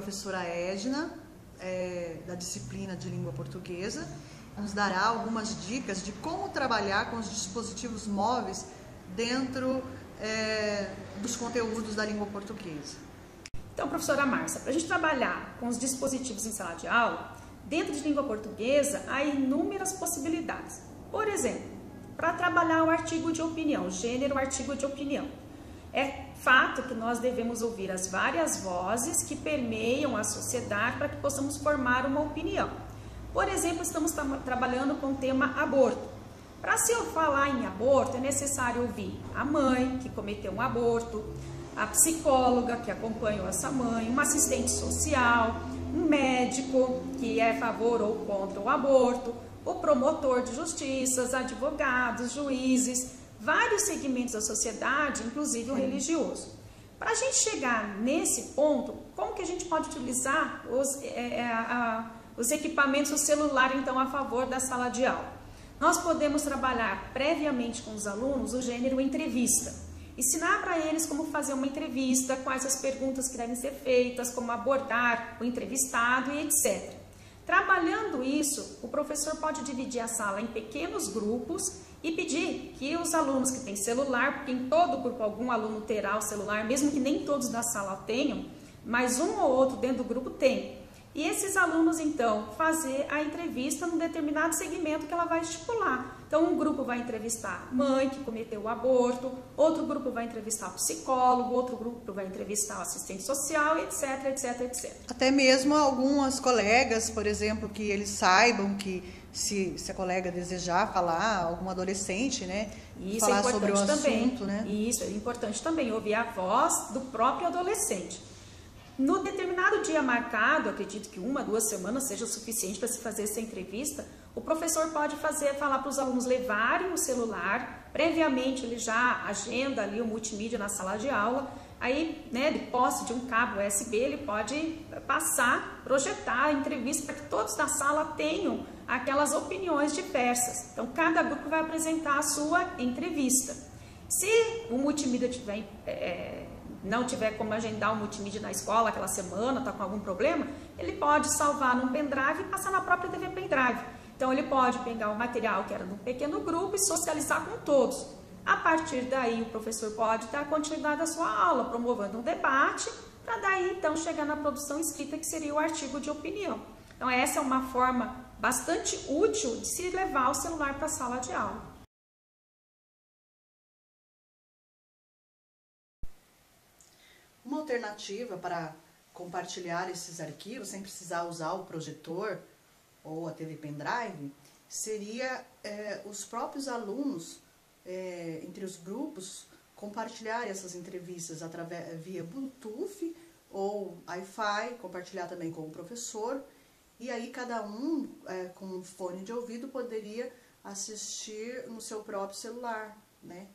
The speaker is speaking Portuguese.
professora Edna, da disciplina de língua portuguesa, nos dará algumas dicas de como trabalhar com os dispositivos móveis dentro dos conteúdos da língua portuguesa. Então, professora Márcia, para a gente trabalhar com os dispositivos em sala de aula, dentro de língua portuguesa, há inúmeras possibilidades. Por exemplo, para trabalhar o artigo de opinião, gênero, artigo de opinião. É fato que nós devemos ouvir as várias vozes que permeiam a sociedade para que possamos formar uma opinião. Por exemplo, estamos trabalhando com o tema aborto. Para se eu falar em aborto, é necessário ouvir a mãe que cometeu um aborto, a psicóloga que acompanhou essa mãe, uma assistente social, um médico que é a favor ou contra o aborto, o promotor de justiças, advogados, juízes, vários segmentos da sociedade, inclusive o religioso. Para a gente chegar nesse ponto, como que a gente pode utilizar os equipamentos, o celular, então, a favor da sala de aula? Nós podemos trabalhar previamente com os alunos o gênero entrevista. Ensinar para eles como fazer uma entrevista, quais as perguntas que devem ser feitas, como abordar o entrevistado e etc. Trabalhando isso, o professor pode dividir a sala em pequenos grupos e pedir que os alunos que têm celular, porque em todo grupo algum aluno terá o celular, mesmo que nem todos da sala tenham, mas um ou outro dentro do grupo tem. E esses alunos, então, fazer a entrevista num determinado segmento que ela vai estipular. Então, um grupo vai entrevistar a mãe que cometeu o aborto, outro grupo vai entrevistar o psicólogo, outro grupo vai entrevistar o assistente social, etc, etc, etc. Até mesmo algumas colegas, por exemplo, que eles saibam que se a colega desejar falar, algum adolescente, né, Isso falar é importante sobre o também. assunto, né? Isso é importante também, ouvir a voz do próprio adolescente. No determinado dia marcado, acredito que 1 a 2 semanas seja o suficiente para se fazer essa entrevista, o professor pode falar para os alunos levarem o celular, previamente ele já agenda ali o multimídia na sala de aula, aí, né, de posse de um cabo USB, ele pode passar, projetar a entrevista para que todos da sala tenham aquelas opiniões diversas. Então, cada grupo vai apresentar a sua entrevista. Se o multimídia não tiver como agendar o multimídia na escola aquela semana, está com algum problema, ele pode salvar num pendrive e passar na própria TV pendrive. Então, ele pode pegar o material que era de um pequeno grupo e socializar com todos. A partir daí, o professor pode dar continuidade à sua aula, promovendo um debate, para daí, então, chegar na produção escrita, que seria o artigo de opinião. Então, essa é uma forma bastante útil de se levar o celular para a sala de aula. Uma alternativa para compartilhar esses arquivos sem precisar usar o projetor ou a TV pendrive seria os próprios alunos, entre os grupos, compartilhar essas entrevistas via Bluetooth ou Wi-Fi, compartilhar também com o professor, e aí cada um com um fone de ouvido poderia assistir no seu próprio celular, né?